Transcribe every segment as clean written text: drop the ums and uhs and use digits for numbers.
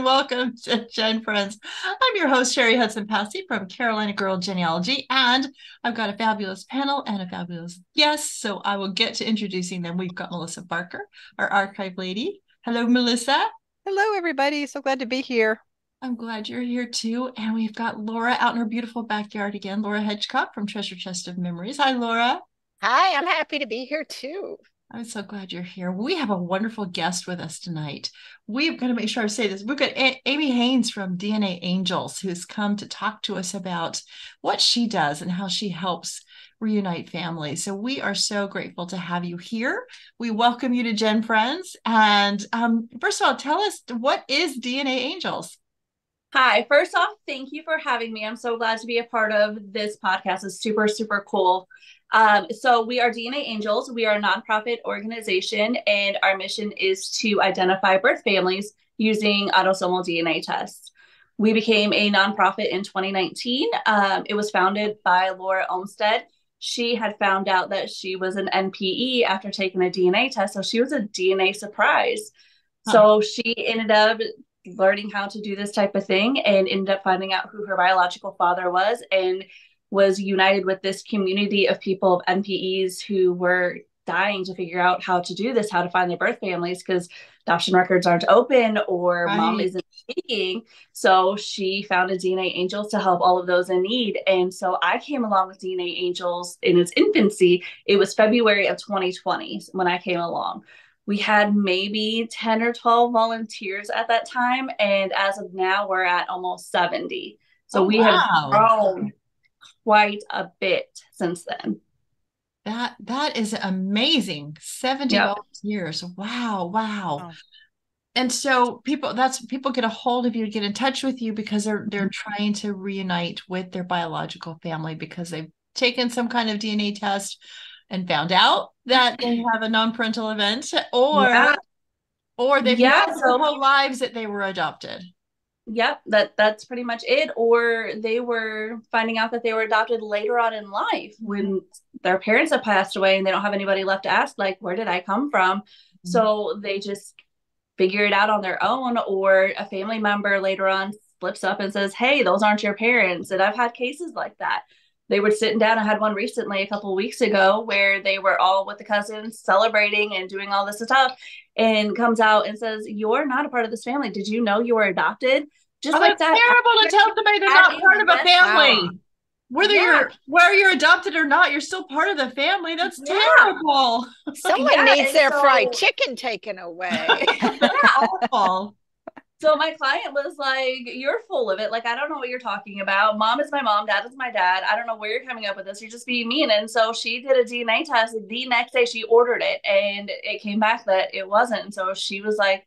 and welcome to GenFriends. I'm your host, Cheri Hudson Passey from Carolina Girl Genealogy, and I've got a fabulous panel and a fabulous guest, so I will get to introducing them. We've got Melissa Barker, our archive lady. Hello, Melissa. Hello, everybody. So glad to be here. I'm glad you're here too. And we've got Laura out in her beautiful backyard again, Laura Hedgecock from Treasure Chest of Memories. Hi, Laura. Hi, I'm happy to be here too. I'm so glad you're here. We have a wonderful guest with us tonight. We've got to make sure I say this. We've got Aimee Haynes from DNAngels, who's come to talk to us about what she does and how she helps reunite families. So we are so grateful to have you here. We welcome you to GenFriends. And first of all, tell us, what is DNAngels? Hi, first off, thank you for having me. I'm so glad to be a part of this podcast. It's super, super cool. So we are DNAngels. We are a nonprofit organization, and our mission is to identify birth families using autosomal DNA tests. We became a nonprofit in 2019. It was founded by Laura Olmsted. She had found out that she was an NPE after taking a DNA test, so she was a DNA surprise. Huh. So she ended up learning how to do this type of thing and ended up finding out who her biological father was, and was united with this community of people, of NPEs, who were dying to figure out how to do this, how to find their birth families, because adoption records aren't open or mom Right. isn't speaking. So she founded DNAngels to help all of those in need. And so I came along with DNAngels in its infancy. It was February of 2020 when I came along. We had maybe 10 or 12 volunteers at that time. And as of now, we're at almost 70. So Oh, we have wow. grown quite a bit since then. That is amazing. 70 Yep. volunteers. Wow, wow. Oh. And so people get a hold of you, get in touch with you because they're trying to reunite with their biological family because they've taken some kind of DNA test and found out that they have a non-parental event, Yeah. or they've known Yeah. their So whole lives that they were adopted. yep, that's pretty much it. Or they were finding out that they were adopted later on in life when their parents have passed away and they don't have anybody left to ask, like, where did I come from? Mhm. So they just figure it out on their own, or a family member later on slips up and says, hey, those aren't your parents. And I've had cases like that. They were sitting down. I had one recently a couple of weeks ago where they were all with the cousins celebrating and doing all this stuff, and comes out and says, you're not a part of this family. Did you know you were adopted? Oh, Just like that's that. terrible to tell somebody they're At not a part of a Wow. family. yeah, Whether you're adopted or not, you're still part of the family. That's yeah, terrible. Someone yeah. needs And their fried so, chicken taken away. That's yeah. awful. So my client was like, you're full of it. Like, I don't know what you're talking about. Mom is my mom. Dad is my dad. I don't know where you're coming up with this. You're just being mean. And so she did a DNA test. The next day she ordered it and it came back that it wasn't. And so she was like,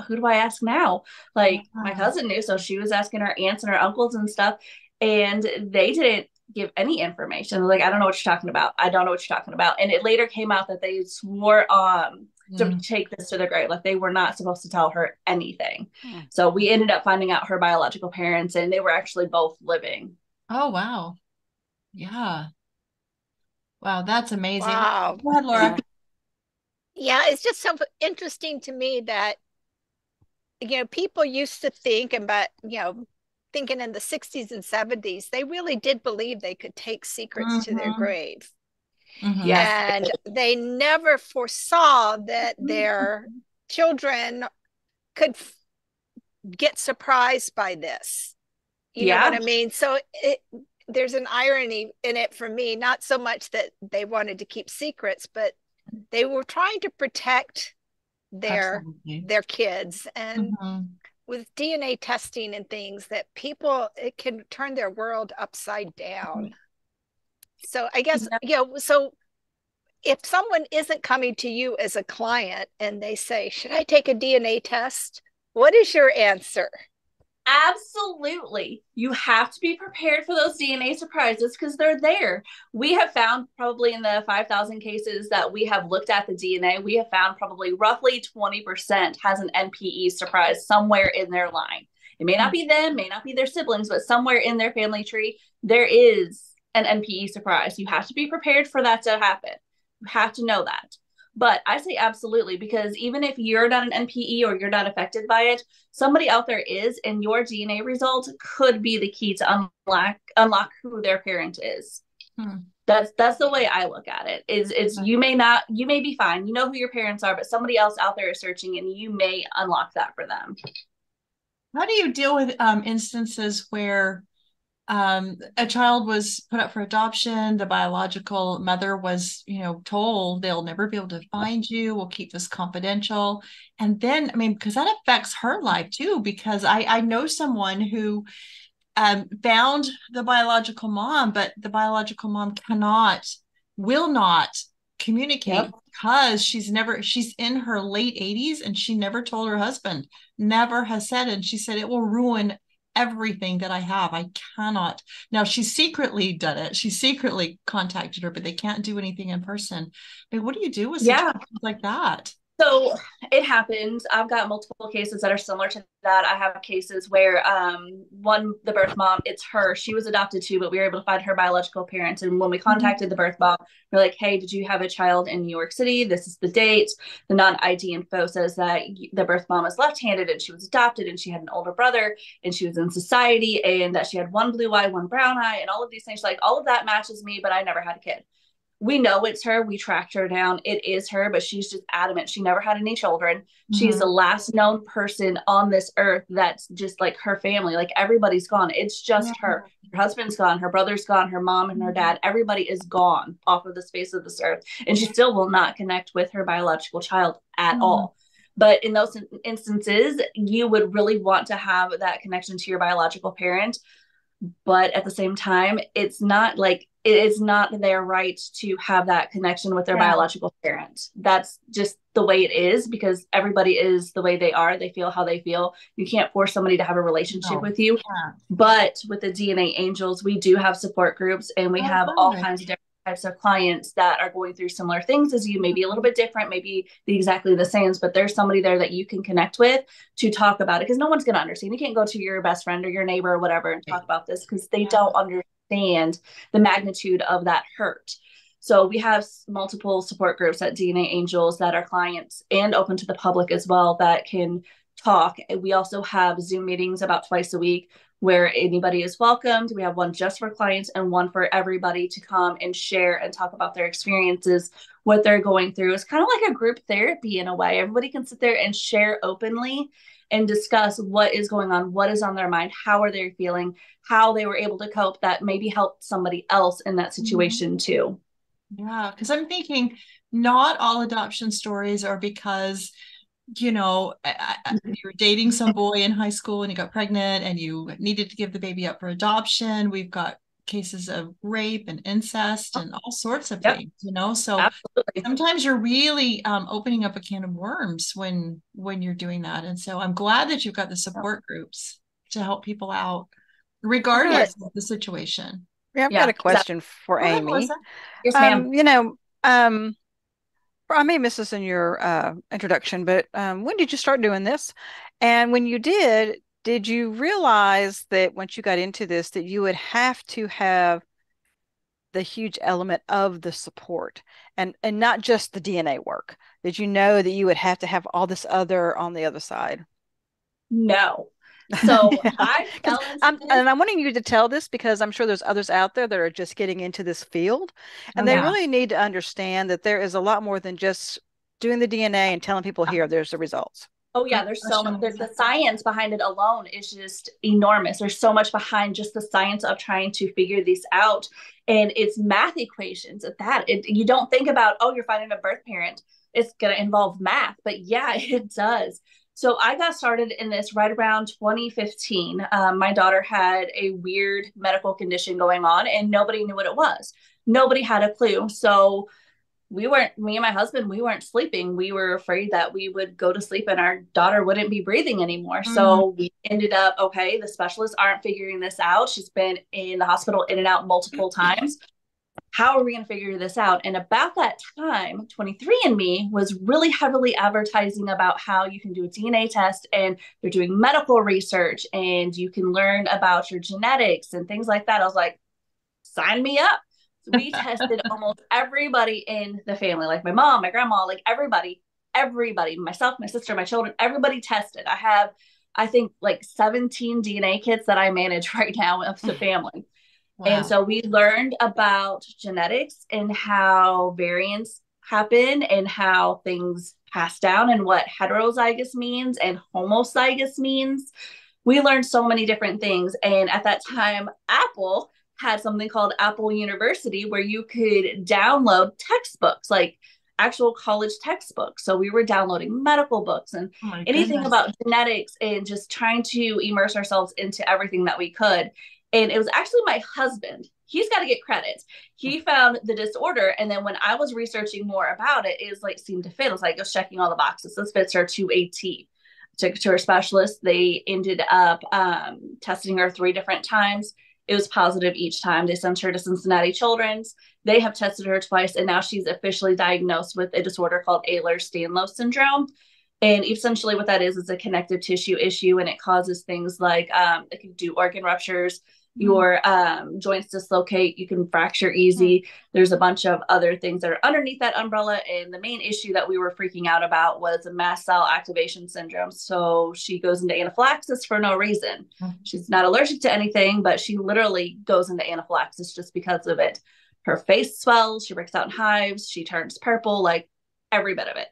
who do I ask now? Like, my Wow. cousin knew. So she was asking her aunts and her uncles and stuff. And they didn't give any information. Like, I don't know what you're talking about. I don't know what you're talking about. And it later came out that they swore to Mm. take this to the grave. Like, they were not supposed to tell her anything. Hmm. So we ended up finding out her biological parents, and they were actually both living. Oh, wow. Yeah. Wow, that's amazing. Wow. Go ahead, Laura. Yeah, it's just so interesting to me that, people used to think about, thinking in the 60s and 70s, they really did believe they could take secrets to their Hmm. grave. Hmm. Yes. And they never foresaw that their children could get surprised by this. You know what Yeah. I mean? So there's an irony in it for me, not so much that they wanted to keep secrets, but they were trying to protect their Absolutely. their kids. And Hmm. with DNA testing and things, that people, it can turn their world upside down. So I guess, so if someone isn't coming to you as a client and they say, should I take a DNA test? What is your answer? Absolutely. You have to be prepared for those DNA surprises because they're there. We have found, probably in the 5,000 cases that we have looked at the DNA, we have found probably roughly 20% has an NPE surprise somewhere in their line. It may not be them, may not be their siblings, but somewhere in their family tree, there is an NPE surprise. You have to be prepared for that to happen. You have to know that. But I say absolutely, because even if you're not an NPE or you're not affected by it, somebody out there is, and your DNA result could be the key to unlock who their parent is. That's the way I look at it. Is you may be fine, you know who your parents are, but somebody else out there is searching, and you may unlock that for them. How do you deal with instances where a child was put up for adoption, the biological mother was, told they'll never be able to find you, we'll keep this confidential? And then, I mean, because that affects her life too, because I know someone who found the biological mom, but the biological mom will not communicate, because she's in her late 80s and she never told her husband, never has said. And she said, it will ruin everything that I have. I cannot. Now, she's secretly done it. She secretly contacted her, but they can't do anything in person. I mean, what do you do with situations like that? So it happens. I've got multiple cases that are similar to that. I have cases where the birth mom, it's her. She was adopted too, but we were able to find her biological parents. And when we contacted the birth mom, we're like, hey, did you have a child in New York City? This is the date. The non-ID info says that the birth mom is left-handed and she was adopted and she had an older brother and she was in society and that she had one blue eye, one brown eye, and all of these things. Like, all of that matches me, but I never had a kid. We know it's her. We tracked her down. It is her, but she's just adamant. She never had any children. She's the last known person on this earth that's just like her family. Like, everybody's gone. It's just her. Her husband's gone. Her brother's gone. Her mom and her dad. Everybody is gone off of the face of this earth. And she still will not connect with her biological child at all. But in those instances, you would really want to have that connection to your biological parent. But at the same time, it's not their right to have that connection with their biological parent. That's just the way it is, because everybody is the way they are. They feel how they feel. You can't force somebody to have a relationship with you. But with the DNAngels, we do have support groups, and we have all kinds of different types of clients that are going through similar things as you, maybe a little bit different, maybe exactly the same, but there's somebody there that you can connect with to talk about it, because no one's going to understand. You can't go to your best friend or your neighbor or whatever and talk about this, because they don't understand the magnitude of that hurt. So we have multiple support groups at DNAngels that are clients and open to the public as well that can talk. We also have Zoom meetings about twice a week where anybody is welcomed. We have one just for clients and one for everybody to come and share and talk about their experiences, what they're going through. It's kind of like a group therapy in a way. Everybody can sit there and share openly and discuss what is going on, what is on their mind, how are they feeling, how they were able to cope that maybe helped somebody else in that situation too. Yeah, because I'm thinking not all adoption stories are because you were dating some boy in high school and you got pregnant and you needed to give the baby up for adoption. We've got cases of rape and incest and all sorts of things, so absolutely. Sometimes you're really opening up a can of worms when you're doing that. And so I'm glad that you've got the support groups to help people out regardless of the situation. I've got a question for Aimee. Yes, ma'am. I may miss this in your introduction, but when did you start doing this? And when you did you realize that once you got into this, that you would have to have the huge element of the support and not just the DNA work? Did you know that you would have to have all this other on the other side? No. So I fell into this. And I'm wanting you to tell this because I'm sure there's others out there that are just getting into this field, and they really need to understand that there is a lot more than just doing the DNA and telling people here, there's the results. Oh yeah, there's so much. The science behind it alone is just enormous. There's so much behind just the science of trying to figure this out, and it's math equations at that. You don't think about, you're finding a birth parent. It's going to involve math, but yeah, it does. So I got started in this right around 2015. My daughter had a weird medical condition going on and nobody knew what it was. Nobody had a clue. So me and my husband, we weren't sleeping. We were afraid that we would go to sleep and our daughter wouldn't be breathing anymore. So we ended up, the specialists aren't figuring this out. She's been in the hospital in and out multiple times. How are we going to figure this out? And about that time, 23andMe was really heavily advertising about how you can do a DNA test, and they're doing medical research and you can learn about your genetics and things like that. I was like, sign me up. We tested almost everybody in the family, like my mom, my grandma, like everybody, myself, my sister, my children, everybody tested. I have, I think, like 17 DNA kits that I manage right now of the family. Wow. And so we learned about genetics and how variants happen and how things pass down and what heterozygous means and homozygous means. We learned so many different things. And at that time, Apple had something called Apple University where you could download textbooks, like actual college textbooks. So we were downloading medical books and anything about genetics and just trying to immerse ourselves into everything that we could. And it was actually my husband. He's got to get credit. He found the disorder. And then when I was researching more about it, it like seemed to fit. It was like, I was checking all the boxes. This fits her to a T. Took her to her specialist. They ended up testing her 3 different times. It was positive each time. They sent her to Cincinnati Children's. They have tested her twice, and now she's officially diagnosed with a disorder called Ehlers-Danlos syndrome. And essentially what that is a connective tissue issue, and it causes things like it can do organ ruptures, your joints dislocate, you can fracture easy. There's a bunch of other things that are underneath that umbrella. And the main issue that we were freaking out about was a mast cell activation syndrome. So she goes into anaphylaxis for no reason. She's not allergic to anything, but she literally goes into anaphylaxis just because of it. Her face swells, she breaks out in hives, she turns purple, like every bit of it.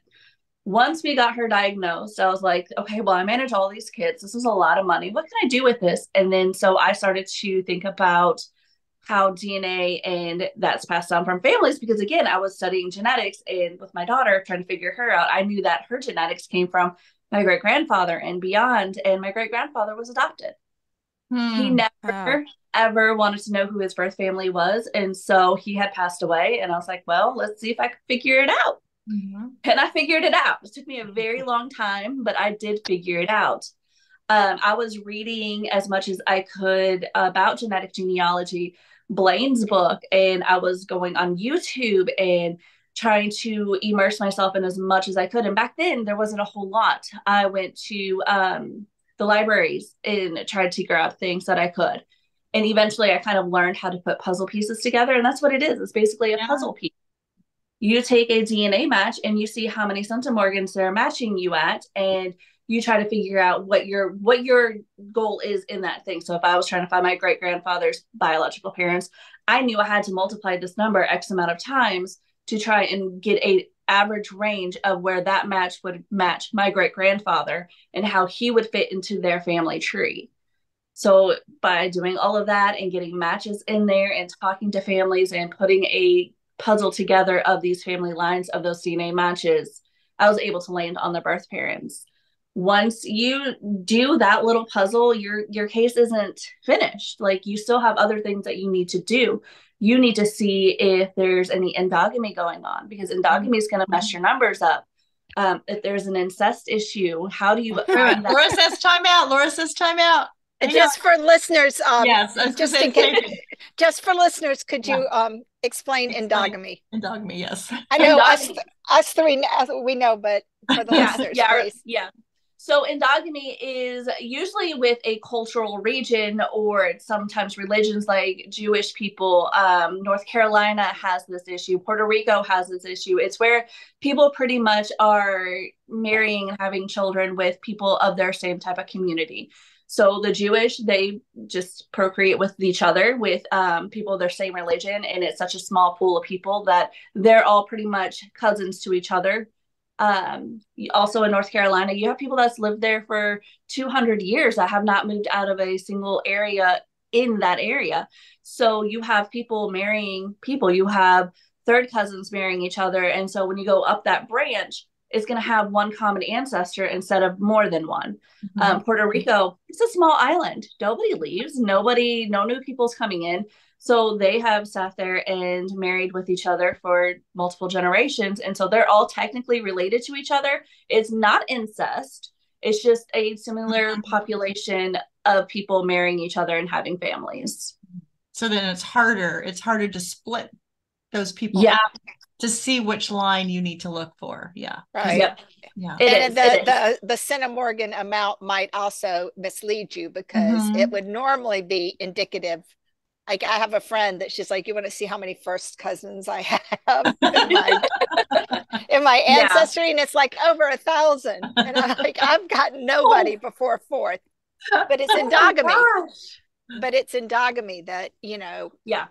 Once we got her diagnosed, I was like, okay, well, I manage all these kids. This is a lot of money. What can I do with this? And then so I started to think about how DNA and that's passed down from families, because again, I was studying genetics and with my daughter trying to figure her out, I knew that her genetics came from my great-grandfather and beyond. And my great-grandfather was adopted. He never, ever wanted to know who his birth family was. And so he had passed away. And I was like, well, let's see if I can figure it out. And I figured it out. It took me a very long time, but I did figure it out. I was reading as much as I could about genetic genealogy, Blaine's book, and I was going on YouTube and trying to immerse myself in as much as I could. And back then, there wasn't a whole lot. I went to the libraries and tried to figure out things that I could. And eventually, I kind of learned how to put puzzle pieces together. And that's what it is. It's basically a puzzle piece. You take a DNA match and you see how many symptom organs they're matching you at, and you try to figure out what your goal is in that thing. So if I was trying to find my great-grandfather's biological parents, I knew I had to multiply this number X amount of times to try and get a average range of where that match would match my great-grandfather and how he would fit into their family tree. So by doing all of that and getting matches in there and talking to families and putting a puzzle together of these family lines of those DNA matches, I was able to land on the birth parents. Once you do that little puzzle, your case isn't finished. Like, you still have other things that you need to do. You need to see if there's any endogamy going on, because endogamy is going to mess your numbers up. If there's an incest issue, how do you find that? Laura says time out. Laura says time out. Just for listeners, yes, just for listeners, could you explain endogamy? Endogamy, yes. I know us three we know, but for the listeners, please. Yeah. So endogamy is usually with a cultural region or sometimes religions, like Jewish people. North Carolina has this issue. Puerto Rico has this issue. It's where people pretty much are marrying and having children with people of their same type of community. So the Jewish, they just procreate with each other, with people of their same religion. And it's such a small pool of people that they're all pretty much cousins to each other. Also in North Carolina, you have people that's lived there for 200 years that have not moved out of a single area in that area. So you have people marrying people. You have third cousins marrying each other. And so when you go up that branch, it's going to have one common ancestor instead of more than one. Puerto Rico, it's a small island. Nobody leaves. No new people's coming in. So they have sat there and married with each other for multiple generations. And so they're all technically related to each other. It's not incest. It's just a similar population of people marrying each other and having families. So then it's harder to split those people up to see which line you need to look for. Yeah. Right. Yep. Yeah. And the centimorgan amount might also mislead you, because it would normally be indicative Like I have a friend that she's like, you want to see how many first cousins I have in my ancestry? And it's like over 1,000. And I'm like, I've got nobody before fourth. But it's endogamy. But it's endogamy that, Yeah.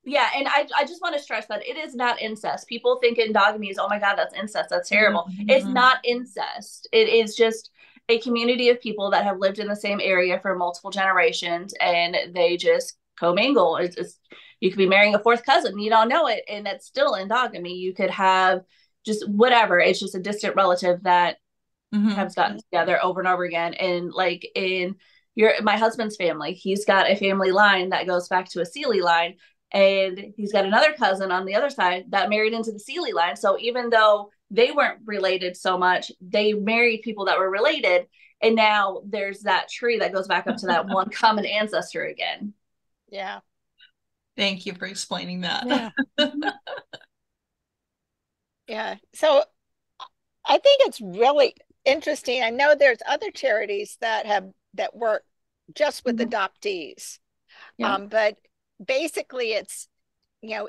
Yeah, and I just want to stress that it is not incest. People think endogamy is, oh my God, that's incest. That's terrible. Mm-hmm. It's not incest. It is just a community of people that have lived in the same area for multiple generations, and they just commingle. You could be marrying a fourth cousin, you don't know it, and it's still endogamy. You could have just whatever. It's just a distant relative that has gotten together over and over again. And like in my husband's family, he's got a family line that goes back to a Sealy line. And he's got another cousin on the other side that married into the Sealy line. So even though they weren't related so much, they married people that were related. And now there's that tree that goes back up to that one common ancestor again. Yeah. Thank you for explaining that. Yeah. Yeah. So I think it's really interesting. I know there's other charities that work just with adoptees. Yeah. But basically it's,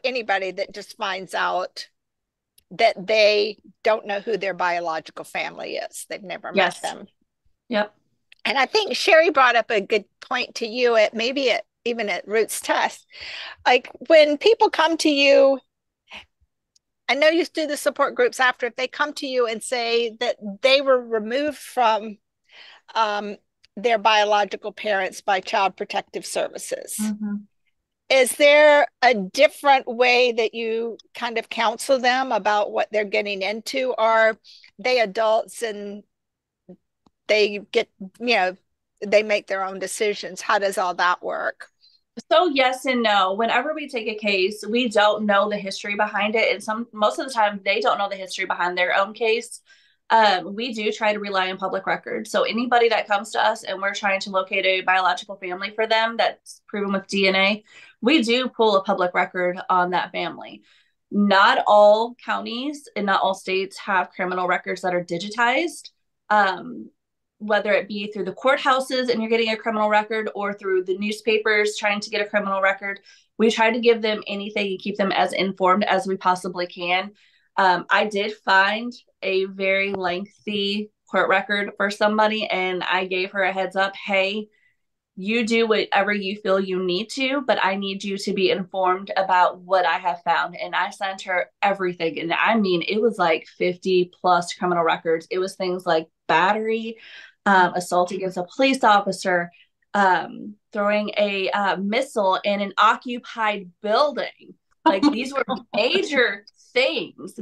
anybody that just finds out that they don't know who their biological family is. They've never met them. Yep. And I think Cheri brought up a good point to you even at Roots Test. Like when people come to you, I know you do the support groups after, if they come to you and say that they were removed from their biological parents by Child Protective Services. Mm-hmm. Is there a different way that you kind of counsel them about what they're getting into? Are they adults and they get, they make their own decisions? How does all that work? So yes and no. Whenever we take a case, we don't know the history behind it. And most of the time they don't know the history behind their own case. We do try to rely on public records. So anybody that comes to us and we're trying to locate a biological family for them that's proven with DNA, we do pull a public record on that family. Not all counties and not all states have criminal records that are digitized, whether it be through the courthouses and you're getting a criminal record or through the newspapers trying to get a criminal record. We try to give them anything and keep them as informed as we possibly can. I did find a very lengthy court record for somebody, and I gave her a heads up. Hey, you do whatever you feel you need to, but I need you to be informed about what I have found. And I sent her everything. And I mean, it was like 50 plus criminal records. It was things like battery, assault against a police officer, throwing a missile in an occupied building. Like these were major things.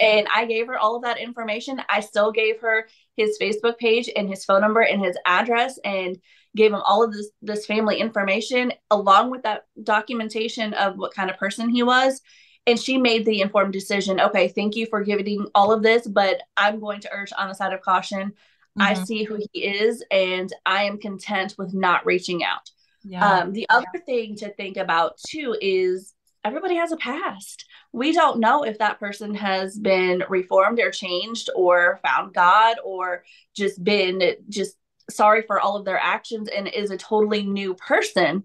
And I gave her all of that information. I still gave her his Facebook page and his phone number and his address, and gave him all of this family information along with that documentation of what kind of person he was. And she made the informed decision. Okay, thank you for giving all of this, but I'm going to urge on the side of caution. Mm-hmm. I see who he is, and I am content with not reaching out. Yeah. The other thing to think about too is everybody has a past. We don't know if that person has been reformed or changed or found God or just been sorry for all of their actions and is a totally new person.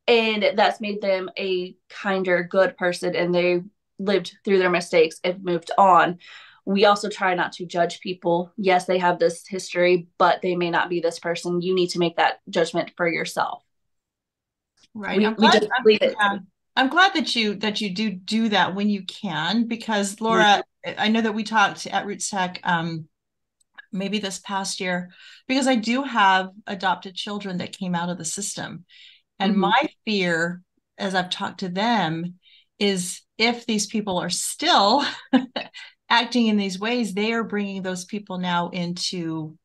And that's made them a kinder, good person, and they lived through their mistakes and moved on. We also try not to judge people. Yes, they have this history, but they may not be this person. You need to make that judgment for yourself. Right. I'm glad that you do that when you can, because Laura, I know that we talked at Roots Tech maybe this past year, because I do have adopted children that came out of the system. And my fear, as I've talked to them, is if these people are still acting in these ways, they are bringing those people now into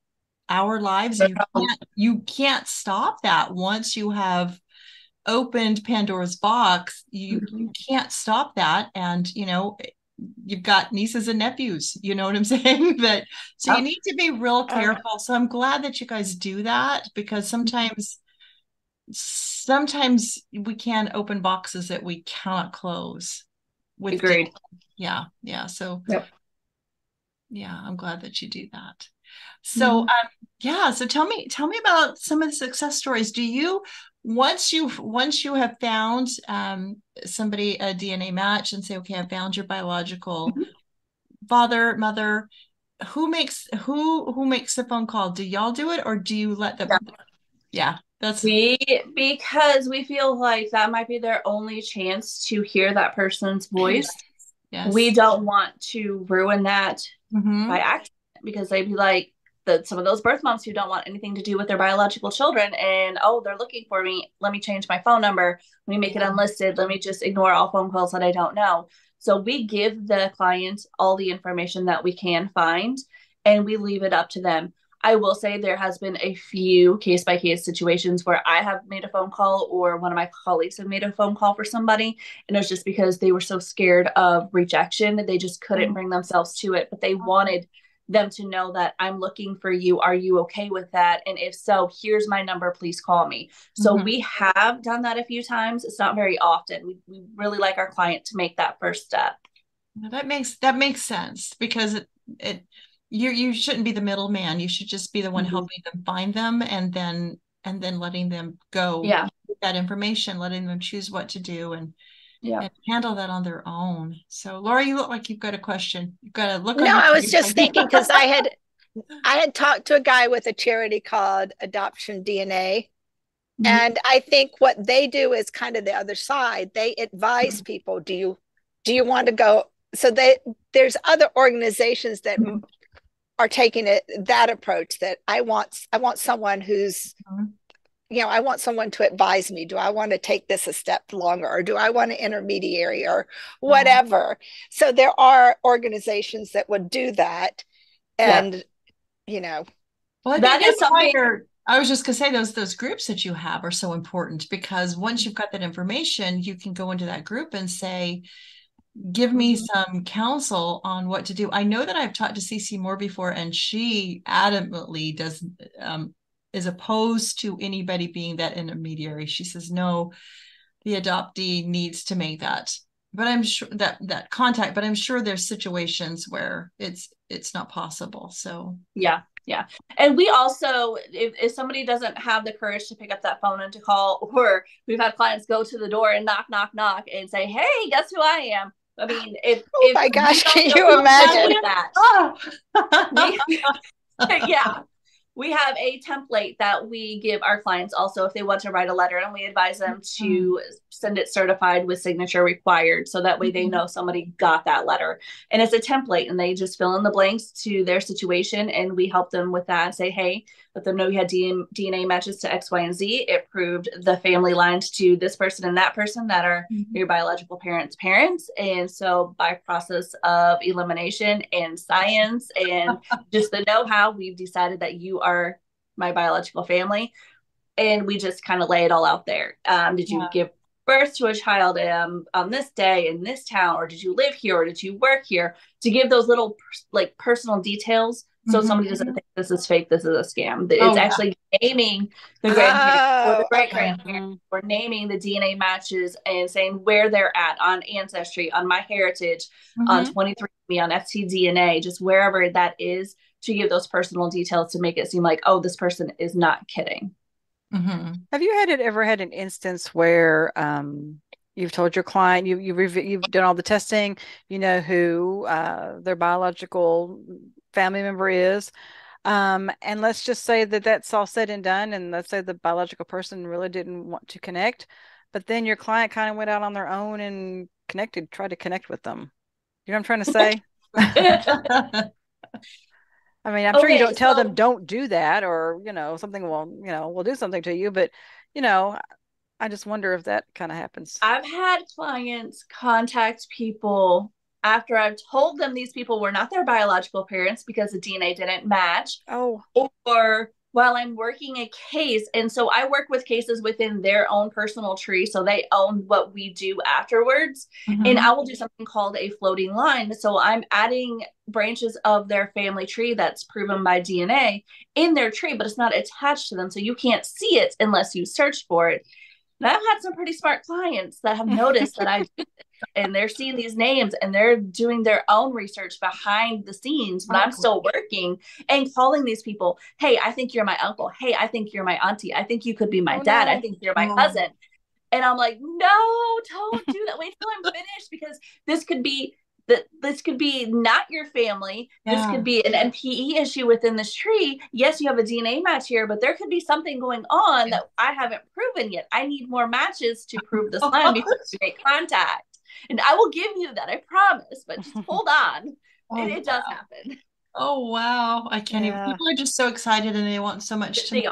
our lives. You can't stop that. Once you have opened Pandora's box, you can't stop that. And, you've got nieces and nephews, you know what I'm saying? So you need to be real careful. So I'm glad that you guys do that, because sometimes we can open boxes that we cannot close. Agreed. Yeah. So yeah, I'm glad that you do that. So so tell me about some of the success stories. once you have found somebody, a DNA match, and say, okay, I found your biological father, mother, who makes the phone call? Do y'all do it, or do you let them? Yeah, that's because we feel like that might be their only chance to hear that person's voice. Yes. We don't want to ruin that by accident, because they'd be like, some of those birth moms who don't want anything to do with their biological children, and they're looking for me, let me change my phone number, let me make it unlisted, let me just ignore all phone calls that I don't know. So we give the client all the information that we can find, and we leave it up to them. I will say there has been a few case-by-case situations where I have made a phone call, or one of my colleagues have made a phone call for somebody, and it was just because they were so scared of rejection that they just couldn't bring themselves to it. But they wanted them to know that I'm looking for you. Are you okay with that? And if so, here's my number. Please call me. So we have done that a few times. It's not very often. We really like our client to make that first step. That makes sense, because you shouldn't be the middleman. You should just be the one helping them find them, and then letting them go with that information, letting them choose what to do, and handle that on their own. So, Laura, you look like you've got a question. You've got to look. No, I was just thinking, because I had talked to a guy with a charity called Adoption DNA. And I think what they do is kind of the other side. They advise people, do you want to go? So there's other organizations that are taking that approach, that I want someone who's, I want someone to advise me. Do I want to take this a step longer, or do I want an intermediary, or whatever? So there are organizations that would do that. And, well, that is something. I was just going to say, those groups that you have are so important, because once you've got that information, you can go into that group and say, give me some counsel on what to do. I know that I've talked to CC Moore before, and she adamantly is opposed to anybody being that intermediary. She says, no, the adoptee needs to make that. But I'm sure that contact, but I'm sure there's situations where it's not possible. So yeah. And we also, if somebody doesn't have the courage to pick up that phone and to call, or we've had clients go to the door and knock and say, hey, guess who I am? I mean, if my gosh, can you imagine that? We have a template that we give our clients also if they want to write a letter, and we advise them to send it certified with signature required, so that way they know somebody got that letter. And it's a template, and they just fill in the blanks to their situation, and we help them with that and say, hey, let them know you had DNA matches to X, Y, and Z. It proved the family lines to this person and that person that are your biological parents. And so by process of elimination and science and just the know-how, we've decided that you are my biological family. And we just kind of lay it all out there. Did you give birth to a child on this day in this town, or did you live here, or did you work here? To give those little personal details, so somebody doesn't think this is fake, this is a scam. It's actually naming the grandparents or the great-grandparents, or naming the DNA matches and saying where they're at on Ancestry, on MyHeritage, on 23andMe, on FTDNA, just wherever that is, to give those personal details to make it seem like, oh, this person is not kidding. Have you ever had an instance where you've told your client, you've done all the testing, you know who their biological family member is, and let's just say that that's all said and done, and let's say the biological person really didn't want to connect, but then your client kind of went out on their own and tried to connect with them? You know what I'm trying to say? I mean, I'm sure you don't tell them don't do that, or, something will do something to you, but, I just wonder if that kind of happens. I've had clients contact people after I've told them these people were not their biological parents because the DNA didn't match. Or while I'm working a case. And so I work with cases within their own personal tree, so they own what we do afterwards. And I will do something called a floating line. So I'm adding branches of their family tree that's proven by DNA in their tree, but it's not attached to them. So you can't see it unless you search for it. And I've had some pretty smart clients that have noticed that I do this. and they're seeing these names and they're doing their own research behind the scenes when I'm still working and calling these people. Hey, I think you're my uncle. Hey, I think you're my auntie. I think you could be my dad. I think you're my cousin. And I'm like, no, don't do that. Wait till I'm finished, because this could be not your family. This could be an NPE issue within this tree. Yes, you have a DNA match here, but there could be something going on that I haven't proven yet. I need more matches to prove this line before we make contact. And I will give you that, I promise, but just hold on. It does happen. Oh, wow. I can't even. People are just so excited and they want so much to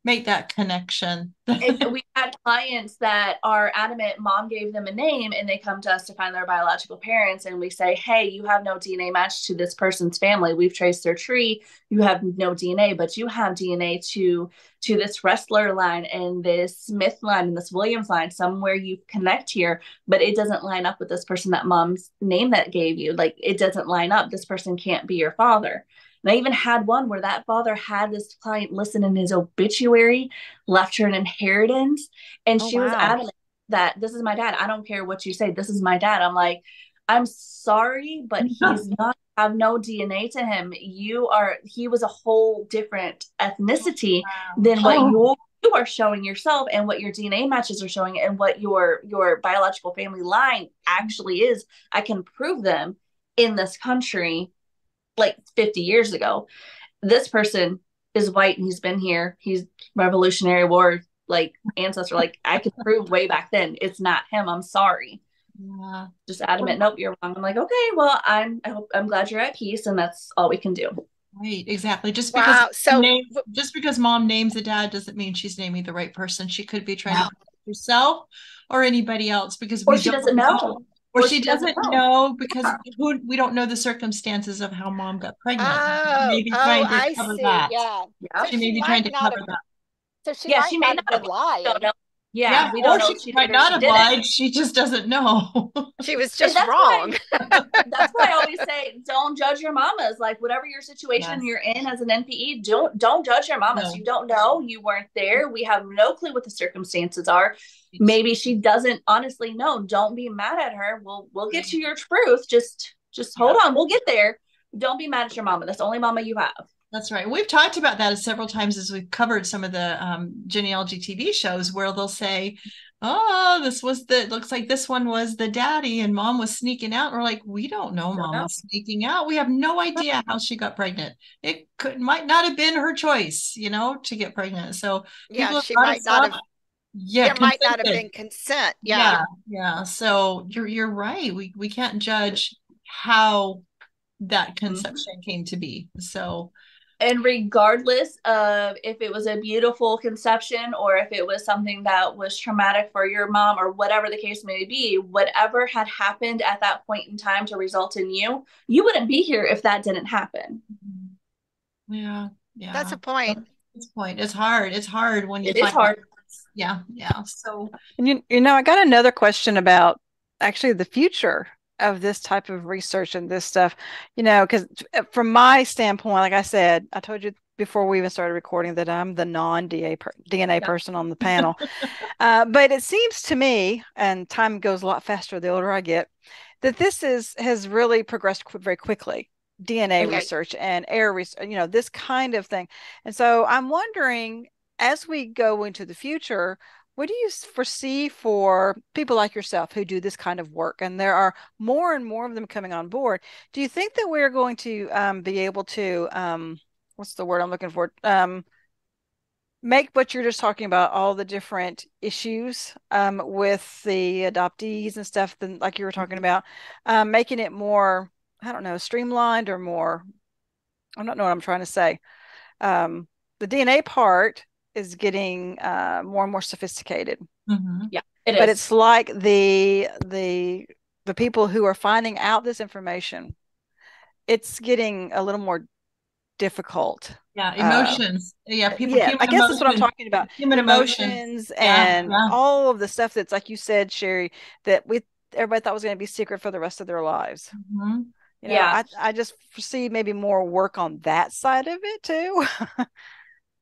make that connection. And we had clients that are adamant mom gave them a name, and they come to us to find their biological parents, and we say, hey, you have no DNA match to this person's family. We've traced their tree. You have no DNA, but you have DNA to this Wrestler line and this Smith line and this Williams line. Somewhere you connect here, but it doesn't line up with this person that mom's name that gave you. Like, it doesn't line up. This person can't be your father. And I even had one where that father had this client listen in his obituary, left her an inheritance, and she was adamant that this is my dad. I don't care what you say. This is my dad. I'm like, I'm sorry, but he's not, have no DNA to him. He was a whole different ethnicity than what you are showing yourself, and what your DNA matches are showing, and what your biological family line actually is. I can prove them in this country like 50 years ago. This person is white and he's been here. He's Revolutionary War, like, ancestor. Like, I could prove way back then. It's not him. I'm sorry. Yeah. Just adamant. Nope, you're wrong. I'm like, okay, well, I'm glad you're at peace, and that's all we can do. Right, exactly. Just because just because mom names a dad doesn't mean she's naming the right person. She could be trying to protect herself or anybody else, because she doesn't know. Or she doesn't know because we don't know the circumstances of how mom got pregnant. Maybe trying to cover that. Yeah. So she may be trying to cover that. So she might not have been lying. Yeah, we don't know. She might not have lied. She just doesn't know. She was just wrong. That's why I always say, don't judge your mamas. Like, whatever your situation you're in as an NPE, don't judge your mamas. No. You don't know. You weren't there. We have no clue what the circumstances are. Maybe she doesn't honestly know. Don't be mad at her. We'll get to your truth. Just hold on. We'll get there. Don't be mad at your mama. That's the only mama you have. That's right. We've talked about that several times as we've covered some of the genealogy TV shows, where they'll say, oh, looks like this one was the daddy and mom was sneaking out. And we're like, we don't know mom was sneaking out. We have no idea how she got pregnant. It might not have been her choice, to get pregnant. So she might not have. There might not have been consent. Yeah. So you're right. We can't judge how that conception came to be. So. And regardless of if it was a beautiful conception or if it was something that was traumatic for your mom or whatever the case may be, whatever had happened at that point in time to result in you wouldn't be here if that didn't happen. Yeah. That's a point. That's a point. It's hard. It's hard when you It is hard. Yeah. So, and I got another question about actually the future of this type of research and this stuff, because from my standpoint, like I said, I told you before we even started recording that I'm the non-DNA person on the panel. But it seems to me, and time goes a lot faster the older I get, that this has really progressed very quickly. DNA research and air research, this kind of thing. And so I'm wondering, as we go into the future, what do you foresee for people like yourself who do this kind of work? And there are more and more of them coming on board. Do you think that we're going to be able to, what's the word I'm looking for? Make what you're just talking about, all the different issues with the adoptees and stuff, like you were talking about, making it more, I don't know, streamlined or more, I don't know what I'm trying to say. The DNA part is getting more and more sophisticated. Yeah, it is. But it's like the people who are finding out this information, it's getting a little more difficult. Yeah, emotions. People. Yeah, I guess that's what I'm talking about. Human emotions and all of the stuff that's, like you said, Cheri, that everybody thought was going to be secret for the rest of their lives. I just foresee maybe more work on that side of it too.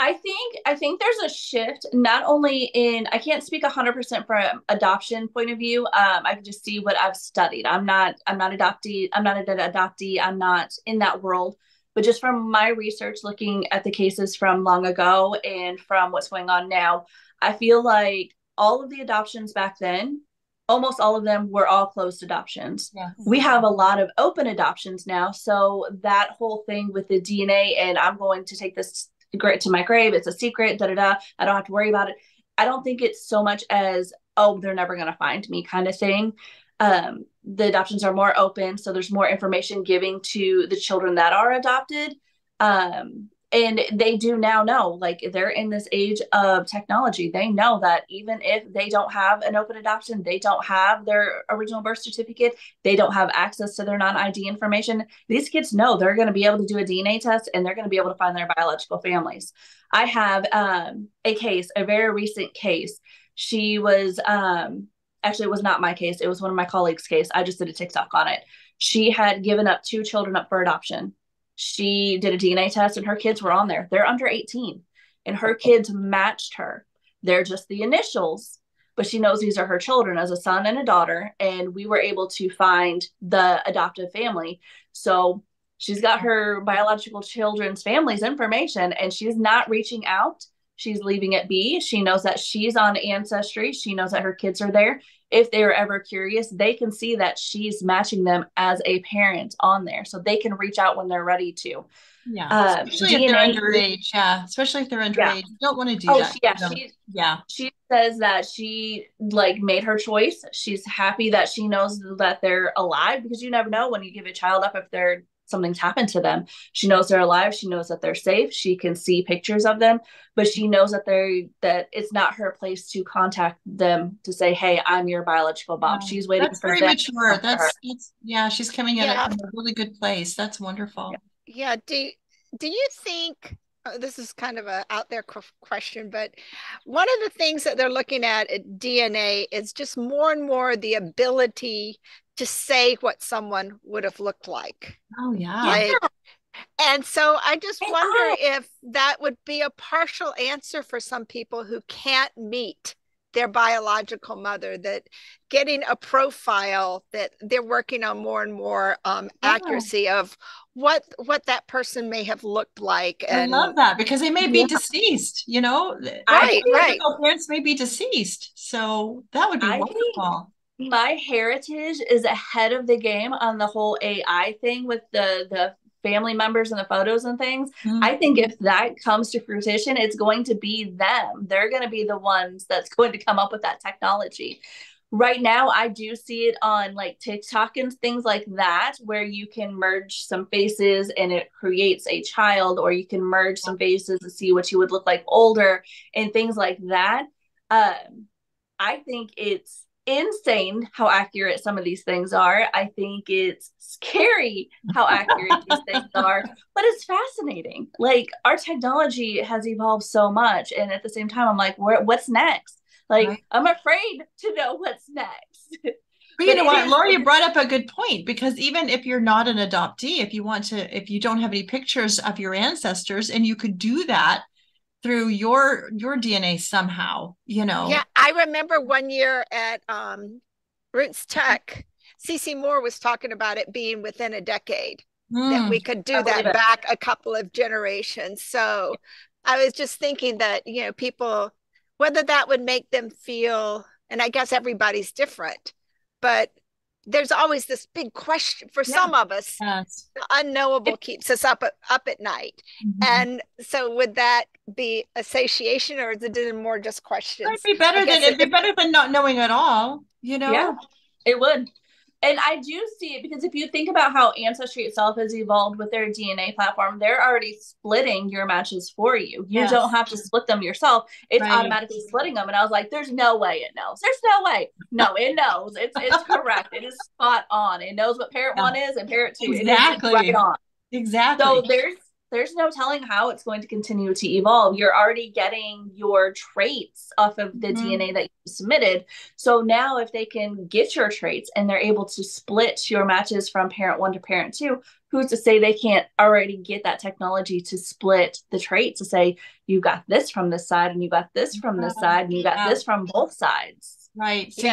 I think there's a shift, not only in, I can't speak 100% from adoption point of view. I can just see what I've studied. I'm not adoptee. I'm not an adoptee. I'm not in that world. But just from my research, looking at the cases from long ago and from what's going on now, I feel like all of the adoptions back then, almost all of them were all closed adoptions. Yeah. We have a lot of open adoptions now. So that whole thing with the DNA, and I'm going to take this to my grave, it's a secret, da da da, I don't have to worry about it. I don't think it's so much as, oh, they're never going to find me kind of thing. The adoptions are more open, so there's more information giving to the children that are adopted. And they do now know, like, they're in this age of technology. They know that even if they don't have an open adoption, they don't have their original birth certificate, they don't have access to their non-ID information, these kids know they're going to be able to do a DNA test and they're going to be able to find their biological families. I have a case, a very recent case. She was, actually, it was not my case. It was one of my colleagues' case. I just did a TikTok on it. She had given up 2 children up for adoption. She did a DNA test and her kids were on there. They're under 18 and her kids matched her. They're just the initials, but she knows these are her children as a son and a daughter. And we were able to find the adoptive family. So she's got her biological children's family's information and she's not reaching out. She's leaving it be. She knows that she's on Ancestry. She knows that her kids are there. If they are ever curious, they can see that she's matching them as a parent on there. So they can reach out when they're ready to. Yeah. Especially if they're underage. Yeah. Especially if they're underage. Yeah. You don't want to do that. She says that she like made her choice. She's happy that she knows that they're alive, because you never know when you give a child up if they're something's happened to them. She knows they're alive. She knows that they're safe. She can see pictures of them, but she knows that that it's not her place to contact them to say, hey, I'm your biological mom. Yeah. She's waiting for them. That's very mature. That's yeah. She's coming in from a really good place. That's wonderful. Yeah. Do you think, this is kind of a out there question, but one of the things that they're looking at DNA is just more and more the ability to say what someone would have looked like. Oh, yeah. And so I just wonder if that would be a partial answer for some people who can't meet their biological mother, that getting a profile, that they're working on more and more accuracy of what that person may have looked like. And I love that, because they may be deceased, you know. Right. Parents may be deceased, so that would be wonderful. My heritage is ahead of the game on the whole AI thing with the family members and the photos and things. I think if that comes to fruition, it's going to be them. They're going to be the ones that's going to come up with that technology. Right now, I do see it on like TikTok and things like that, where you can merge some faces and it creates a child, or you can merge some faces to see what you would look like older and things like that. I think it's insane how accurate some of these things are. I think it's scary how accurate these things are, but it's fascinating. Like, our technology has evolved so much, and at the same time I'm like, what's next? Like, I'm afraid to know what's next. But you know what, Laura, you brought up a good point, because even if you're not an adoptee, if you don't have any pictures of your ancestors, and you could do that through your DNA somehow, you know. Yeah, I remember one year at Roots Tech, CC Moore was talking about it being within a decade that we could do that back a couple of generations. So I was just thinking that, you know, people, whether that would make them feel, and I guess everybody's different, but there's always this big question for some of us. Yes. The unknowable keeps us up at night. And so would that be a satiation, or is it more just questions? It'd be better than not knowing at all, you know? Yeah, it would. And I do see it, because if you think about how Ancestry itself has evolved with their DNA platform, they're already splitting your matches for you. You don't have to split them yourself. It's automatically splitting them. And I was like, there's no way it knows. There's no way. No, it knows. It's correct. It is spot on. It knows what parent 1 is and parent 2. Exactly. It is right on. Exactly. So there's no telling how it's going to continue to evolve. You're already getting your traits off of the DNA that you submitted. So now if they can get your traits and they're able to split your matches from parent 1 to parent 2, who's to say they can't already get that technology to split the traits, to say you got this from this side and you got this from this side and you got this from both sides. Right. So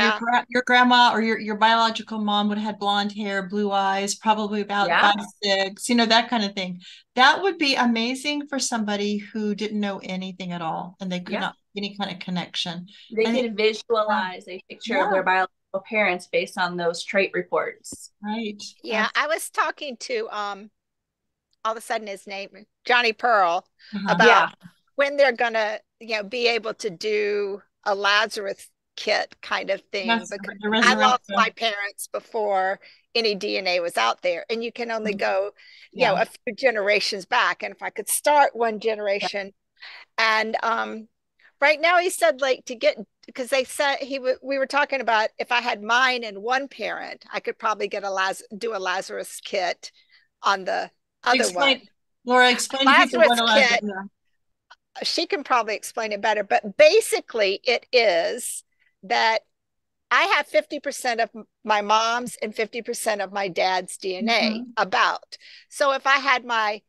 your grandma or your biological mom would have had blonde hair, blue eyes, probably about 5'6", that kind of thing. That would be amazing for somebody who didn't know anything at all and they could not make any kind of connection. They could visualize a picture of their biological parents based on those trait reports. Right. Yeah. I was talking to all of a sudden his name, Johnny Pearl, about when they're gonna, be able to do a Lazarus kit kind of thing, because I lost my parents before any DNA was out there, and you can only go a few generations back, and if I could start one generation and right now he said, like, to get, because they said we were talking about if I had mine and one parent, I could probably get do a Lazarus kit on the other one. Laura, explain Lazarus kit. She can probably explain it better, but basically it is that I have 50% of my mom's and 50% of my dad's DNA about. So if I had my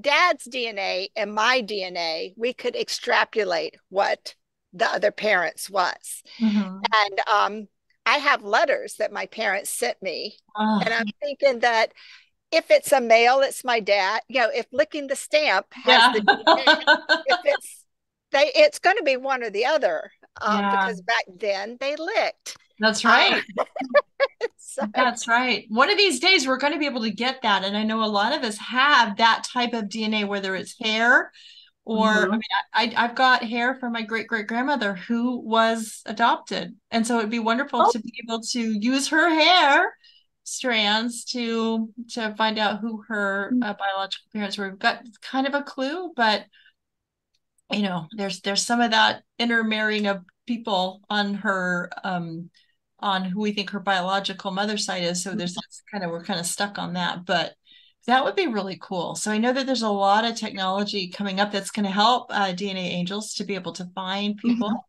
dad's DNA and my DNA, we could extrapolate what the other parents was. And I have letters that my parents sent me. And I'm thinking that if it's a male, it's my dad. If licking the stamp has the DNA, if it's going to be one or the other, because back then they licked. That's right. That's right. One of these days we're going to be able to get that, and I know a lot of us have that type of DNA, whether it's hair or I mean, I've got hair from my great-great-grandmother who was adopted, and so it'd be wonderful to be able to use her hair strands to find out who her biological parents were. We've got kind of a clue, but there's some of that intermarrying of people on her on who we think her biological mother side is. So we're kind of stuck on that, but that would be really cool. So I know that there's a lot of technology coming up that's going to help DNAngels to be able to find people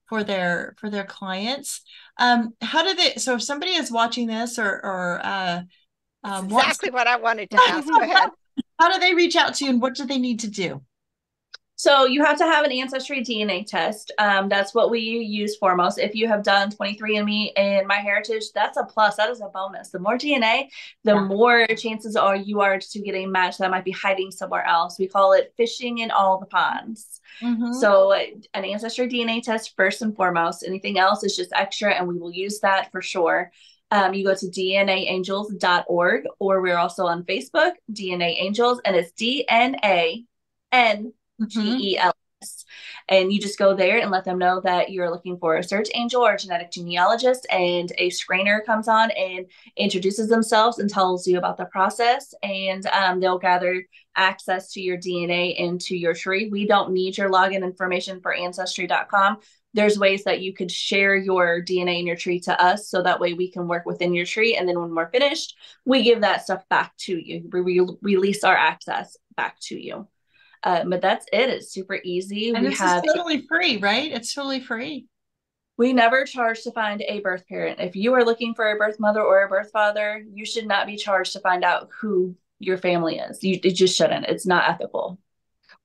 for their clients. How do they? So if somebody is watching this or exactly what I wanted to ask. Go ahead. How do they reach out to you, and what do they need to do? So you have to have an ancestry DNA test. That's what we use foremost. If you have done 23andMe and MyHeritage, that's a plus. That is a bonus. The more DNA, the more chances are you are to get a match that might be hiding somewhere else. We call it fishing in all the ponds. So an ancestry DNA test first and foremost. Anything else is just extra, and we will use that for sure. You go to DNAangels.org, or we're also on Facebook, DNAangels, and it's DNAngels. And you just go there and let them know that you're looking for a search angel or a genetic genealogist, and a screener comes on and introduces themselves and tells you about the process, and they'll gather access to your DNA into your tree. We don't need your login information for ancestry.com. There's ways that you could share your DNA in your tree to us, so that way we can work within your tree, and then when we're finished, we give that stuff back to you. We release our access back to you. But that's it. It's super easy. And this is totally free, right? It's totally free. We never charge to find a birth parent. If you are looking for a birth mother or a birth father, you should not be charged to find out who your family is. It just shouldn't. It's not ethical.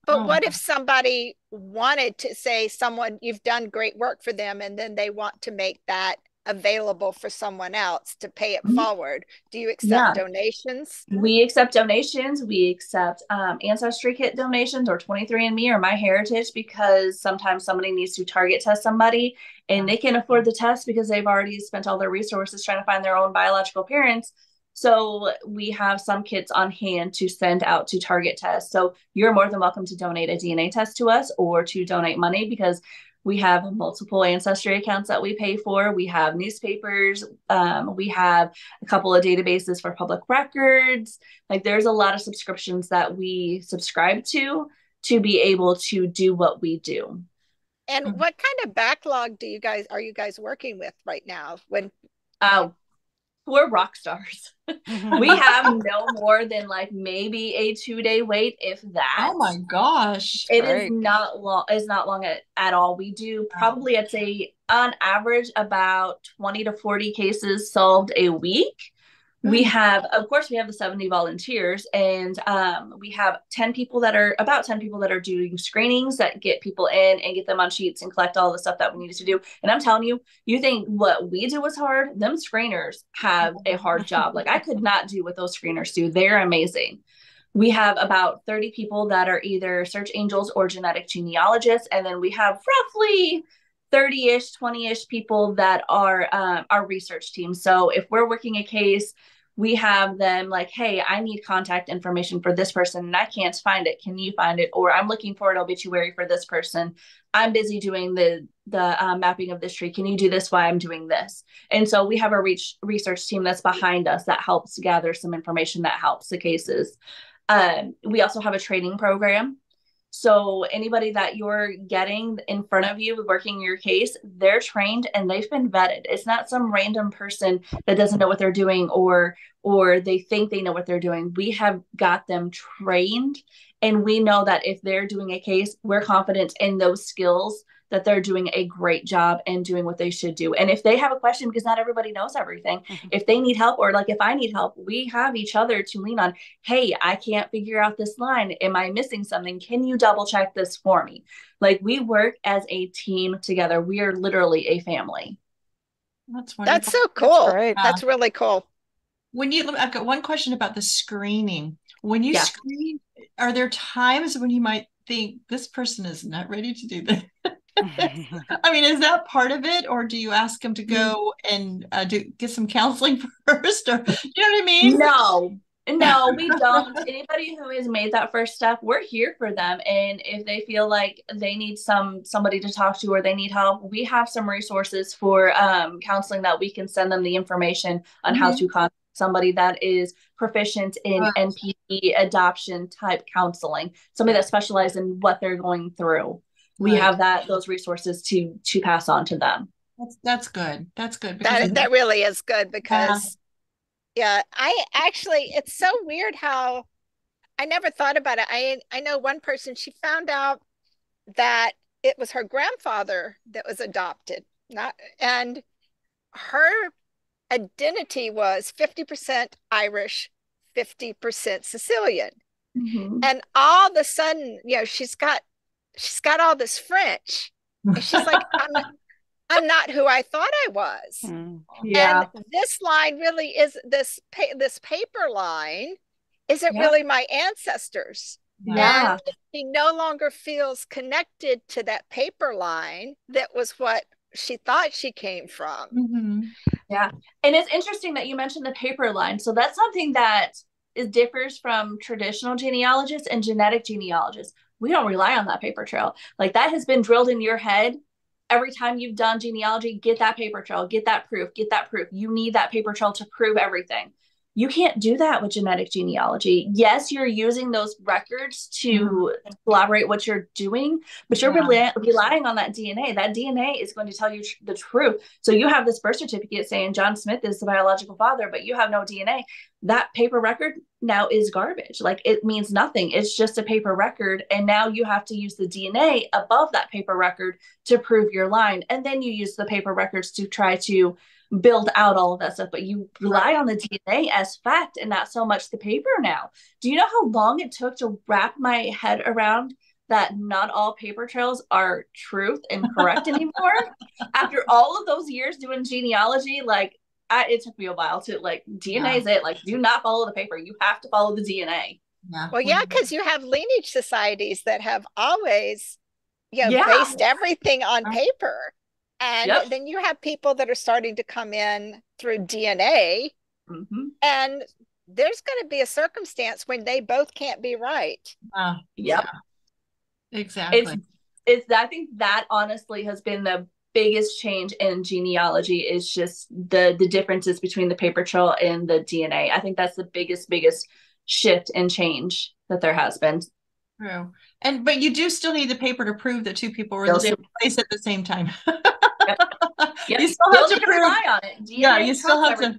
But what if somebody wanted to say you've done great work for them, and then they want to make that available for someone else to pay it forward? Do you accept donations? We accept donations. We accept ancestry kit donations, or 23andMe or MyHeritage, because sometimes somebody needs to target test somebody and they can afford the test because they've already spent all their resources trying to find their own biological parents. So we have some kits on hand to send out to target test. So you're more than welcome to donate a DNA test to us, or to donate money, because we have multiple ancestry accounts that we pay for. We have newspapers. We have a couple of databases for public records. Like, there's a lot of subscriptions that we subscribe to be able to do what we do. And what kind of backlog are you guys working with right now? we're rock stars. We have no more than like maybe a 2-day wait, if that. Oh my gosh. It is not long. It's not long at all. We do probably, I'd say on average, about 20 to 40 cases solved a week. We have, of course, we have the 70 volunteers, and we have 10 people that are doing screenings that get people in and get them on sheets and collect all the stuff that we needed to do. And I'm telling you, you think what we do was hard? Them screeners have a hard job. Like I could not do what those screeners do. They're amazing. We have about 30 people that are either search angels or genetic genealogists. And then we have roughly 30-ish, 20-ish people that are our research team. So if we're working a case, we have them like, hey, I need contact information for this person and I can't find it. Can you find it? Or I'm looking for an obituary for this person. I'm busy doing the mapping of this tree. Can you do this while I'm doing this? And so we have a research team that's behind us that helps gather some information that helps the cases. We also have a training program. So anybody that you're getting in front of you working your case, they're trained and they've been vetted. It's not some random person that doesn't know what they're doing or they think they know what they're doing. We have got them trained, and we know that if they're doing a case, we're confident in those skills that they're doing a great job and doing what they should do. And if they have a question, because not everybody knows everything, if they need help, or like if I need help, we have each other to lean on. Hey, I can't figure out this line. Am I missing something? Can you double check this for me? Like we work as a team together. We are literally a family. That's wonderful. That's so cool. That's great. That's really cool. I've got one question about the screening. When you screen, are there times when you might think this person is not ready to do this? I mean, is that part of it, or do you ask them to go and get some counseling first, or you know what I mean? No, we don't. Anybody who has made that first step, we're here for them. And if they feel like they need somebody to talk to or they need help, we have some resources for counseling that we can send them the information on how to contact somebody that is proficient in NPE adoption type counseling, somebody that specializes in what they're going through. We have those resources to pass on to them. That's good. That's good. That really is good because I actually, it's so weird how I never thought about it. I know one person, she found out that it was her grandfather that was adopted, and her identity was 50% Irish, 50% Sicilian. And all of a sudden, she's got all this French, and she's like, I'm not who I thought I was. And this line really is this paper line isn't really my ancestors. And she no longer feels connected to that paper line that was what she thought she came from. And it's interesting that you mentioned the paper line. So that's something that differs from traditional genealogists and genetic genealogists. We don't rely on that paper trail. Like that has been drilled in your head. Every time you've done genealogy, get that paper trail, get that proof. You need that paper trail to prove everything. You can't do that with genetic genealogy. Yes, you're using those records to collaborate what you're doing, but you're relying on that DNA. That DNA is going to tell you the truth. So you have this birth certificate saying John Smith is the biological father, but you have no DNA. That paper record now is garbage. Like it means nothing. It's just a paper record. And now you have to use the DNA above that paper record to prove your line. And then you use the paper records to try to build out all of that stuff, but you rely on the DNA as fact and not so much the paper now. Do you know how long it took to wrap my head around that not all paper trails are truth and correct anymore? After all of those years doing genealogy, it took me a while to DNA is it. Like, do not follow the paper. You have to follow the DNA. Well, because you have lineage societies that have always, based everything on paper. And then you have people that are starting to come in through DNA, and there's going to be a circumstance when they both can't be right. Exactly. I think that honestly has been the biggest change in genealogy, is just the differences between the paper trail and the DNA. I think that's the biggest shift and change that there has been. True. But you do still need the paper to prove that two people were in the same place at the same time. You still have to rely on it. You still have to.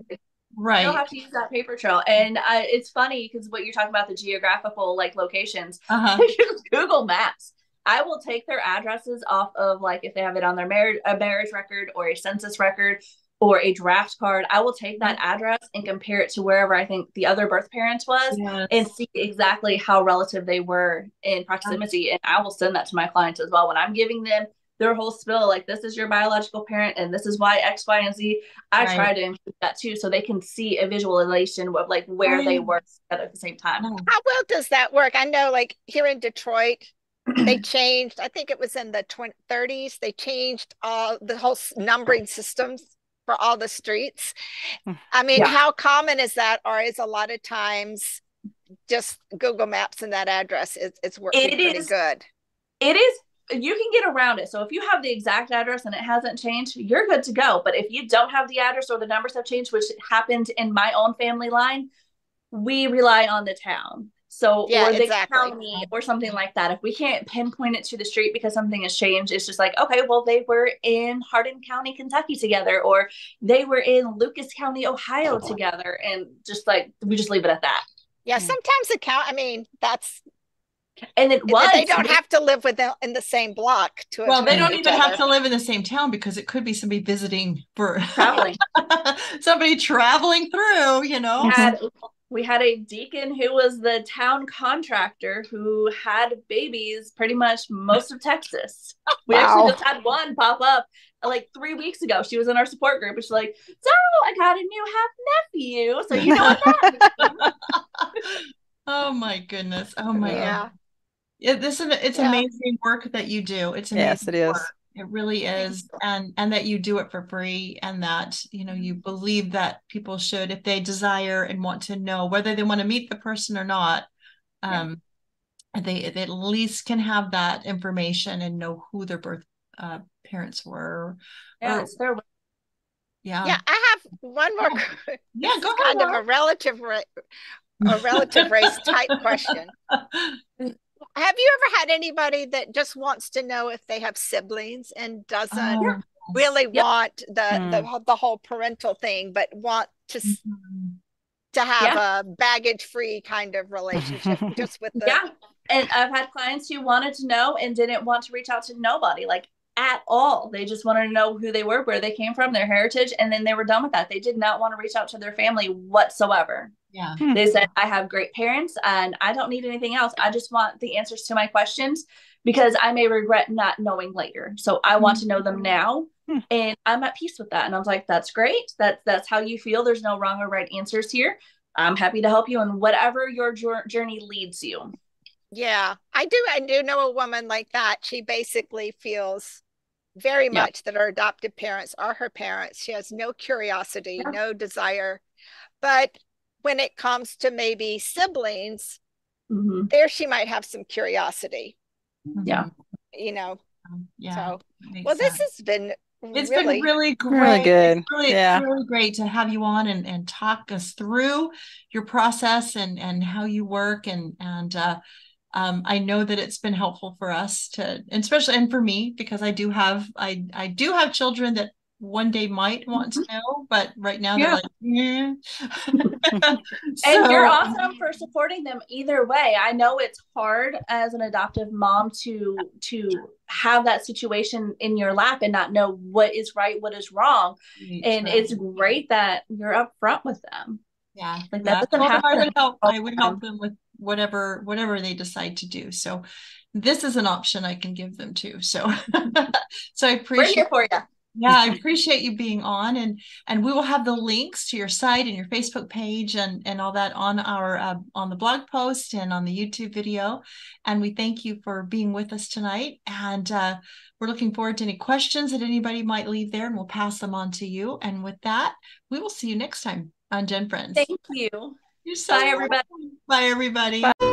Right. You don't have to use that paper trail. And it's funny because what you're talking about, the geographical like locations, use Google Maps. I will take their addresses off of, like, if they have it on their marriage record or a census record or a draft card, I will take that address and compare it to wherever I think the other birth parents was and see exactly how relative they were in proximity. And I will send that to my clients as well. When I'm giving them their whole spill, like, this is your biological parent and this is why X, Y, and Z, I try to include that too, so they can see a visualization of like where they were at the same time. How well does that work? I know, like, here in Detroit, they changed, I think it was in the 30s, they changed all the whole numbering systems for all the streets. I mean, how common is that? Or is a lot of times just Google Maps and that address it's working pretty good? It is. You can get around it. So if you have the exact address and it hasn't changed, you're good to go. But if you don't have the address or the numbers have changed, which happened in my own family line, we rely on the town. So, or the county or something like that. If we can't pinpoint it to the street because something has changed, it's just like, okay, well, they were in Hardin County, Kentucky together, or they were in Lucas County, Ohio together. And just like, we just leave it at that. Yeah. Sometimes I mean, that's, and it was. They don't have to live in the same block. Well, they don't even have to live in the same town, because it could be somebody visiting for traveling. Somebody traveling through, you know. We had a deacon who was the town contractor who had babies pretty much most of Texas. We actually just had one pop up like 3 weeks ago. She was in our support group and she's like, so I got a new half nephew. So you know what that Oh my goodness. Oh my God. Yeah, it's amazing work that you do. It's amazing. Yes, it is. Work. It really is. And that you do it for free, and that, you know, you believe that people should, if they desire and want to know whether they want to meet the person or not, they at least can have that information and know who their birth parents were. Yeah, I have one more. Yeah, go ahead. Kind of a relative race type question. Have you ever had anybody that just wants to know if they have siblings and doesn't really want the whole parental thing, but want to have a baggage-free kind of relationship just with the And I've had clients who wanted to know and didn't want to reach out to nobody, like, at all. They just wanted to know who they were, where they came from, their heritage, and then they were done with that. They did not want to reach out to their family whatsoever. Yeah. They said, I have great parents and I don't need anything else. I just want the answers to my questions because I may regret not knowing later. So I want to know them now, and I'm at peace with that. And I was like, that's great. That's how you feel. There's no wrong or right answers here. I'm happy to help you in whatever your journey leads you. Yeah, I do know a woman like that. She basically feels very much that her adopted parents are her parents. She has no curiosity, no desire. But when it comes to maybe siblings, there she might have some curiosity. Yeah. You know. Yeah. So, well, this has been been really great. Really good. It's really great to have you on and talk us through your process and how you work. And I know that it's been helpful for us to, especially, and for me, because I do have children that one day might want to know, but right now they're like, And you're awesome for supporting them either way. I know it's hard as an adoptive mom to have that situation in your lap and not know what is right, what is wrong. And it's great that you're upfront with them. Yeah. Like that doesn't have to help. I would help them with whatever they decide to do. So this is an option I can give them too. So I appreciate We're here for you. Yeah, I appreciate you being on, and we will have the links to your site and your Facebook page and all that on our on the blog post and on the YouTube video. And we thank you for being with us tonight. And we're looking forward to any questions that anybody might leave there, and we'll pass them on to you. And with that, we will see you next time on GenFriends. Thank you. You're so Bye, everybody. Bye, everybody. Bye.